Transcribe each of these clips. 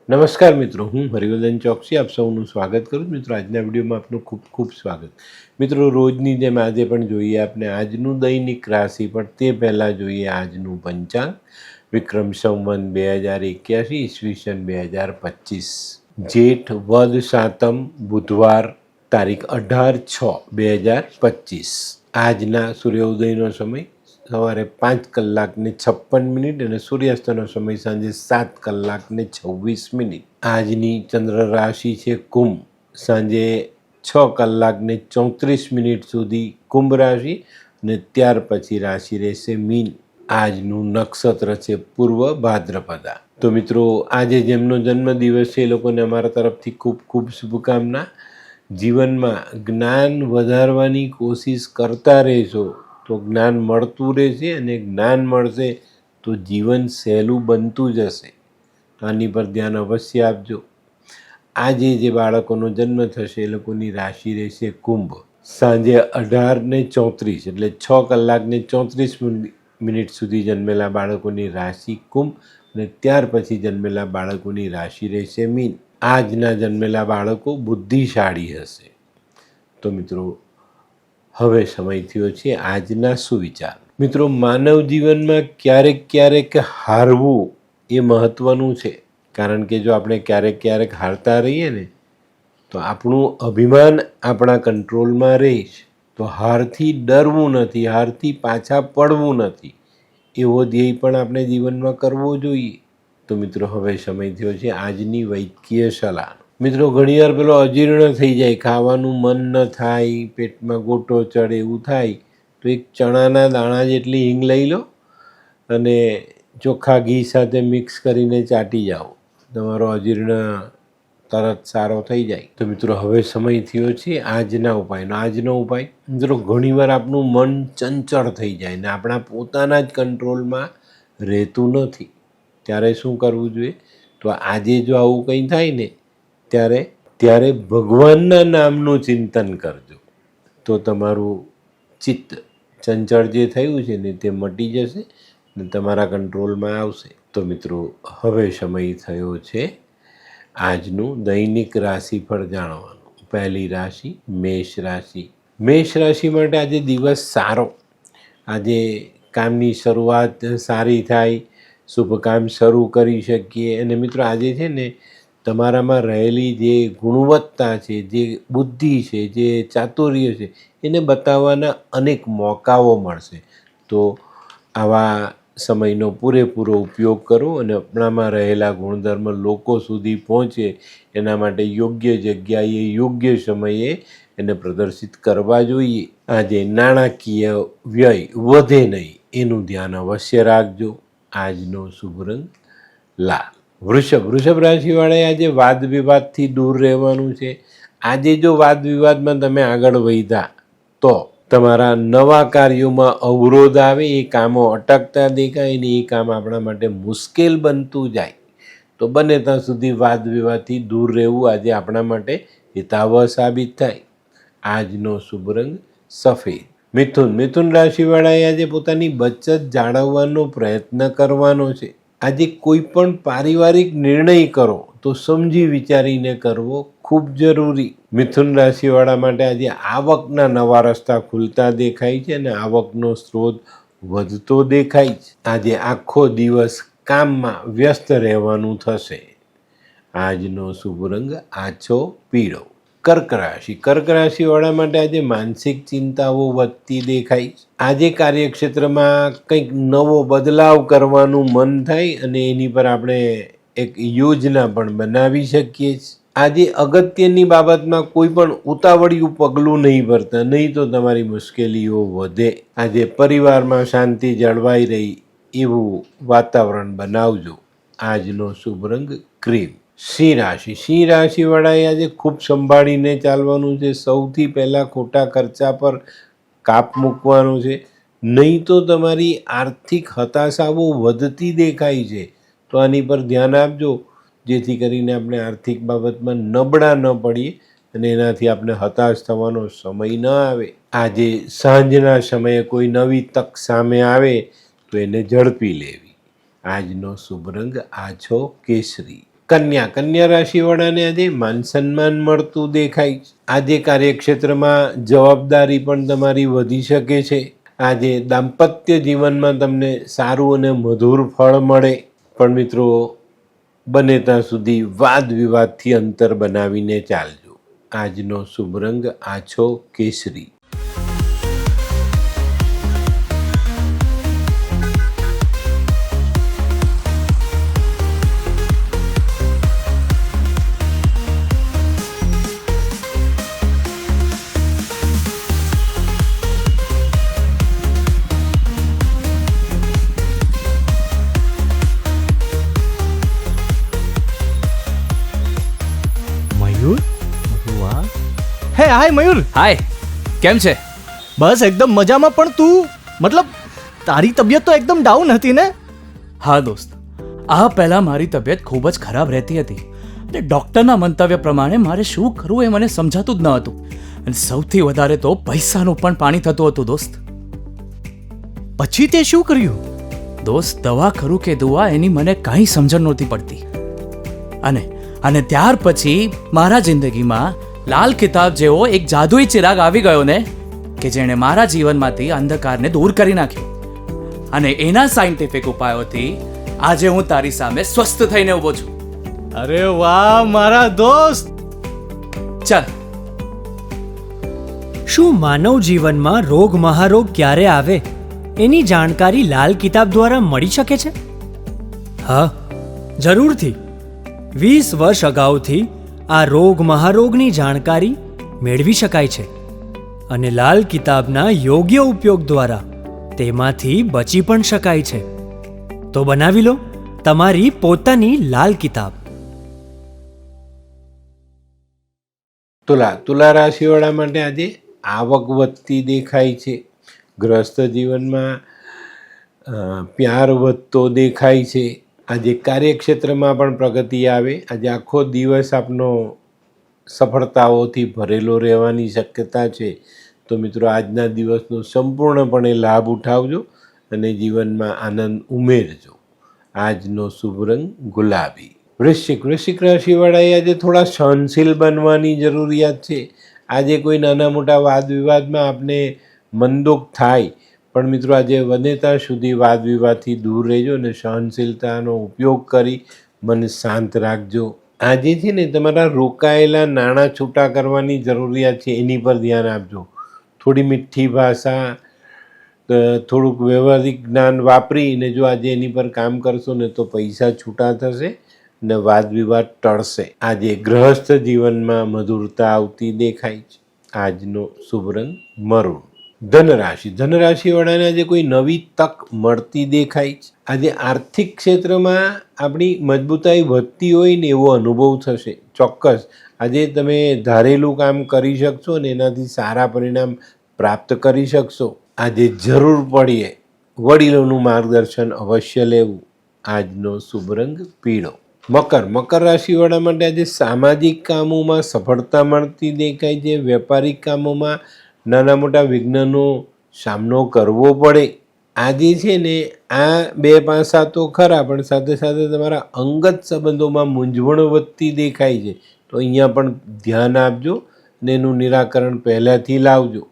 નમસ્કાર મિત્રો, હું હરિવર્ધન ચોકસી આપ સૌનું સ્વાગત કરું છું. મિત્રો, આજના વિડીયોમાં આપનું ખૂબ ખૂબ સ્વાગત. મિત્રો, રોજની જેમ આજે પણ જોઈએ આપણે આજનું દૈનિક રાશિ, પણ તે પહેલાં જોઈએ આજનું પંચાંગ. વિક્રમ સંવત 2081 ઈસવીસન 2025, જેઠ વદ સાતમ, બુધવાર, તારીખ 18/6/2025. આજના સૂર્યોદયનો સમય સવારે 5:56 અને સૂર્યાસ્તનો સમય સાંજે 7:26. આજની ચંદ્ર રાશિ છે કુંભ. સાંજે 6:34 સુધી કુંભ રાશિ અને ત્યાર પછી રાશિ રહેશે મીન. આજનું નક્ષત્ર છે પૂર્વ ભાદ્રપદા. તો મિત્રો, આજે જેમનો જન્મદિવસ છે એ લોકોને અમારા તરફથી ખૂબ ખૂબ શુભકામના. જીવનમાં જ્ઞાન વધારવાની કોશિશ કરતા રહેશો તો જ્ઞાન મળતું રહેશે, અને જ્ઞાન મળશે તો જીવન સહેલું બનતું જશે. આની પર ધ્યાન અવશ્ય આપજો. આજે જે બાળકોનો જન્મ થશે એ લોકોની રાશિ રહેશે કુંભ. સાંજે 18:34 એટલે 6:34 સુધી જન્મેલા બાળકોની રાશિ કુંભ, અને ત્યાર પછી જન્મેલા બાળકોની રાશિ રહેશે મીન. આજના જન્મેલા બાળકો બુદ્ધિશાળી હશે. તો મિત્રો, હવે સમય થયો છે આજના સુવિચાર. મિત્રો, માનવ જીવનમાં ક્યારેક હારવું એ મહત્ત્વનું છે. કારણ કે જો આપણે ક્યારેક હારતા રહીએ ને તો આપણું અભિમાન આપણા કંટ્રોલમાં રહીશ. તો હારથી ડરવું નથી, હારથી પાછા પડવું નથી, એવો ધ્યેય પણ આપણે જીવનમાં કરવો જોઈએ. તો મિત્રો, હવે સમય થયો છે આજની વૈદ્યકીય સલાહ. મિત્રો, ઘણીવાર પેલો અજીર્ણ થઈ જાય, ખાવાનું મન ન થાય, પેટમાં ગોટો ચડે એવું થાય, તો એક ચણાના દાણા જેટલી હિંગ લઈ લો અને ચોખ્ખા ઘી સાથે મિક્સ કરીને ચાટી જાઓ. તમારો અજીર્ણ તરત સારો થઈ જાય. તો મિત્રો, હવે સમય થયો છે આજના ઉપાયનો. આજનો ઉપાય મિત્રો, ઘણીવાર આપણું મન ચંચળ થઈ જાય ને આપણા પોતાના જ કંટ્રોલમાં રહેતું નથી. ત્યારે શું કરવું જોઈએ? તો આજે જો આવું કંઈ થાય ને ત્યારે ભગવાનના નામનું ચિંતન કરજો. તો તમારું ચિત્ત ચંચળ જે થયું છે ને તે મટી જશે ને તમારા કંટ્રોલમાં આવશે. તો મિત્રો, હવે સમય થયો છે આજનું દૈનિક રાશિફળ જાણવાનું. પહેલી રાશિ મેષ રાશિ. મેષ રાશિ માટે આજે દિવસ સારો. આજે કામની શરૂઆત સારી થાય, શુભ કામ શરૂ કરી શકીએ. અને મિત્રો, આજે છે ને તમારામાં રહેલી જે ગુણવત્તા છે, જે બુદ્ધિ છે, જે ચાતુર્ય છે, એને બતાવવાના અનેક મોકાઓ મળશે. તો આવા સમયનો પૂરેપૂરો ઉપયોગ કરો અને આપણામાં રહેલા ગુણધર્મ લોકો સુધી પહોંચે એના માટે યોગ્ય જગ્યાએ યોગ્ય સમયે એને પ્રદર્શિત કરવા જોઈએ. આજે નાણાકીય વ્યય વધે નહીં એનું ધ્યાન અવશ્ય રાખજો. આજનો શુભ રંગ લાલ. વૃષભ રાશિવાળાએ આજે વાદ વિવાદથી દૂર રહેવાનું છે. આજે જો વાદ વિવાદમાં તમે આગળ વધ્યા તો તમારા નવા કાર્યોમાં અવરોધ આવે, એ કામો અટકતા દેખાય ને એ કામ આપણા માટે મુશ્કેલ બનતું જાય. તો બને ત્યાં સુધી વાદ વિવાદથી દૂર રહેવું આજે આપણા માટે હિતાવહ સાબિત થાય. આજનો શુભ રંગ સફેદ. મિથુન રાશિવાળાએ આજે પોતાની બચત જાળવવાનો પ્રયત્ન કરવાનો છે. આજે કોઈ પણ પારિવારિક નિર્ણય કરો તો સમજી વિચારીને કરવો ખૂબ જરૂરી. મિથુન રાશિવાળા માટે આજે આવકના નવા રસ્તા ખુલતા દેખાય છે અને આવકનો સ્ત્રોત વધતો દેખાય છે. આજે આખો દિવસ કામમાં વ્યસ્ત રહેવાનું થશે. આજનો શુભ રંગ આછો પીળો. કર્ક રાશિવાળા માટે આજે માનસિક ચિંતાઓ વધતી દેખાય. આજે કાર્યક્ષેત્રમાં કંઈક નવો બદલાવ કરવાનું મન થાય અને એની પર આપણે એક યોજના પણ બનાવી શકીએ છીએ. આજે અગત્યની બાબતમાં કોઈ પણ ઉતાવળિયું પગલું નહીં ભરતા, નહીં તો તમારી મુશ્કેલીઓ વધે. આજે પરિવારમાં શાંતિ જળવાઈ રહી એવું વાતાવરણ બનાવજો. આજનો શુભ રંગ ક્રીમ. સિંહ રાશિવાળાએ આજે ખૂબ સંભાળીને ચાલવાનું છે. સૌથી પહેલાં ખોટા ખર્ચા પર કાપ મૂકવાનો છે, નહીં તો તમારી આર્થિક હતાશાઓ વધતી દેખાય છે. તો આની પર ધ્યાન આપજો, જેથી કરીને આપણે આર્થિક બાબતમાં નબળા ન પડીએ અને એનાથી આપણે હતાશ થવાનો સમય ન આવે. આજે સાંજના સમયે કોઈ નવી તક સામે આવે તો એને ઝડપી લેવી. આજનો શુભ રંગ આછો કેસરી. કન્યા રાશિવાળાને આજે માન સન્માન મળતું દેખાય. આજે કાર્યક્ષેત્રમાં જવાબદારી પણ તમારી વધી શકે છે. આજે દાંપત્ય જીવનમાં તમને સારું અને મધુર ફળ મળે. પણ મિત્રો, બને ત્યાં સુધી વાદ વિવાદથી અંતર બનાવીને ચાલજો. આજનો શુભ રંગ આછો કેસરી. હે હાય મયુર. હાય, કેમ છે? બસ એકદમ મજામાં. પણ તું મતલબ તારી તબિયત તો એકદમ ડાઉન હતી ને? હા દોસ્ત, આ પહેલાં મારી તબિયત ખૂબ જ ખરાબ રહેતી હતી અને ડૉક્ટરના મંતવ્ય પ્રમાણે મારે શું કરવું એ મને સમજાતું જ ન હતું. અને સૌથી વધારે તો પૈસાનું પણ પાણી થતું હતું દોસ્ત. પછી તે શું કર્યું? દોસ્ત, દવા કરું કે દુઆ એની મને કાંઈ સમજણ નહોતી પડતી. અને ત્યાર પછી મારા જિંદગીમાં લાલ કિતાબ જેવો એક જાદુઈ ચિરાગ આવી ગયો ને, કે જેણે મારા જીવનમાંથી અંધકારને દૂર કરી નાખ્યો. અને એના સાયન્ટિફિક ઉપાયોથી આજે હું તારી સામે સ્વસ્થ થઈને ઊભો છું. અરે વાહ મારા દોસ્ત. ચાલ. શું માનવ જીવનમાં રોગ મહારોગ ક્યારે આવે એની જાણકારી લાલ કિતાબ દ્વારા મળી શકે છે? હા, જરૂરથી. 20 વર્ષ અગાઉથી આ રોગ મહારોગની જાણકારી મેળવી શકાય છે અને લાલ કિતાબના યોગ્ય ઉપયોગ દ્વારા તેમાંથી બચી પણ શકાય છે. તો બનાવી લો તમારી પોતાની લાલ કિતાબ. તુલા રાશિવાળા માટે આજે આવક વધતી દેખાય છે. ગ્રસ્ત જીવનમાં પ્યાર વધતો દેખાય છે. આજે કાર્યક્ષેત્રમાં પણ પ્રગતિ આવે. આજે આખો દિવસ આપનો સફળતાઓથી ભરેલો રહેવાની શક્યતા છે. તો મિત્રો, આજના દિવસનો સંપૂર્ણપણે લાભ ઉઠાવજો અને જીવનમાં આનંદ ઉમેરજો. આજનો શુભ રંગ ગુલાબી. વૃશ્ચિક રાશિવાળાએ આજે થોડા સહનશીલ બનવાની જરૂરિયાત છે. આજે કોઈ નાના મોટા વાદ વિવાદમાં આપને મનદુખ થાય, પણ મિત્રો આજે બને ત્યાં સુધી વાદ વિવાદથી દૂર રહેજો અને સહનશીલતાનો ઉપયોગ કરી મન શાંત રાખજો. આજે છે ને, તમારા રોકાયેલા નાણાં છૂટા કરવાની જરૂરિયાત છે, એની પર ધ્યાન આપજો. થોડી મીઠી ભાષા, થોડુંક વ્યવહારિક જ્ઞાન વાપરીને જો આજે એની પર કામ કરશો ને તો પૈસા છૂટા થશે ને વાદ વિવાદ ટળશે. આજે ગૃહસ્થ જીવનમાં મધુરતા આવતી દેખાય છે. આજનો શુભ રંગ મરૂન. ધનરાશિવાળાને આજે કોઈ નવી તક મળતી દેખાય છે. આજે આર્થિક ક્ષેત્રમાં આપણી મજબૂતાઈ વધતી હોય ને એવો અનુભવ થશે. ચોક્કસ આજે તમે ધારેલું કામ કરી શકશો ને એનાથી સારા પરિણામ પ્રાપ્ત કરી શકશો. આજે જરૂર પડીએ વડીલોનું માર્ગદર્શન અવશ્ય લેવું. આજનો શુભ રંગ પીળો. મકર રાશિવાળા માટે આજે સામાજિક કામોમાં સફળતા મળતી દેખાય છે. વેપારિક કામોમાં નાના મોટા વિઘ્નનો સામનો કરવો પડે. આજે છે ને, આ બે પાસા તો ખરા, પણ સાથે સાથે તમારા અંગત સંબંધોમાં મૂંઝવણ વધતી દેખાય છે. તો અહીંયા પણ ધ્યાન આપજો અને એનું નિરાકરણ પહેલાંથી લાવજો.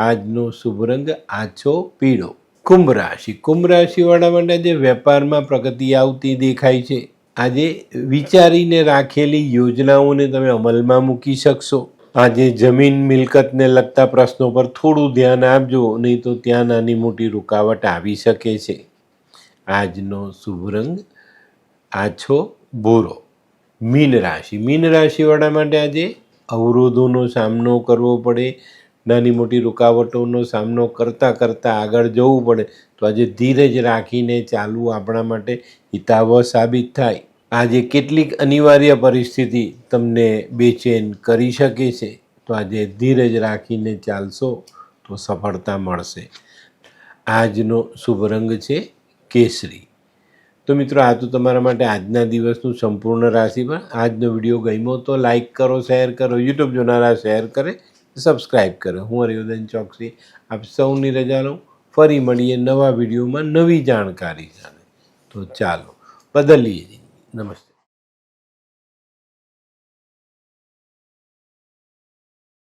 આજનો શુભ રંગ આછો પીળો. કુંભ રાશિવાળા માટે આજે વેપારમાં પ્રગતિ આવતી દેખાય છે. આજે વિચારીને રાખેલી યોજનાઓને તમે અમલમાં મૂકી શકશો. આજે જમીન મિલકતને લગતા પ્રશ્નો પર થોડું ધ્યાન આપજો, નહીં તો ત્યાં નાની મોટી રૂકાવટ આવી શકે છે. આજનો શુભ રંગ આછો ભૂરો. મીન રાશિવાળા માટે આજે અવરોધોનો સામનો કરવો પડે, નાની મોટી રૂકાવટોનો સામનો કરતાં આગળ જવું પડે. તો આજે ધીરજ રાખીને ચાલવું આપણા માટે હિતાવહ સાબિત થાય. આજે કેટલીક અનિવાર્ય પરિસ્થિતિ તમને બેચેન કરી શકે છે. તો આજે ધીરજ રાખીને ચાલશો તો સફળતા મળશે. આજનો શુભ રંગ છે કેસરી. તો મિત્રો, આ તો તમારા માટે આજના દિવસનું સંપૂર્ણ રાશિફળ. આજનો વિડીયો ગમ્યો તો લાઈક કરો, શેર કરો. યુટ્યુબ જોનારા શેર કરે, સબસ્ક્રાઈબ કરો. હું હરિવર્ધન ચોકસી આપ સૌની રજા લઉં. ફરી મળીએ નવા વિડીયોમાં નવી જાણકારી સાથે. તો ચાલો બદલીએ. નમસ્તે.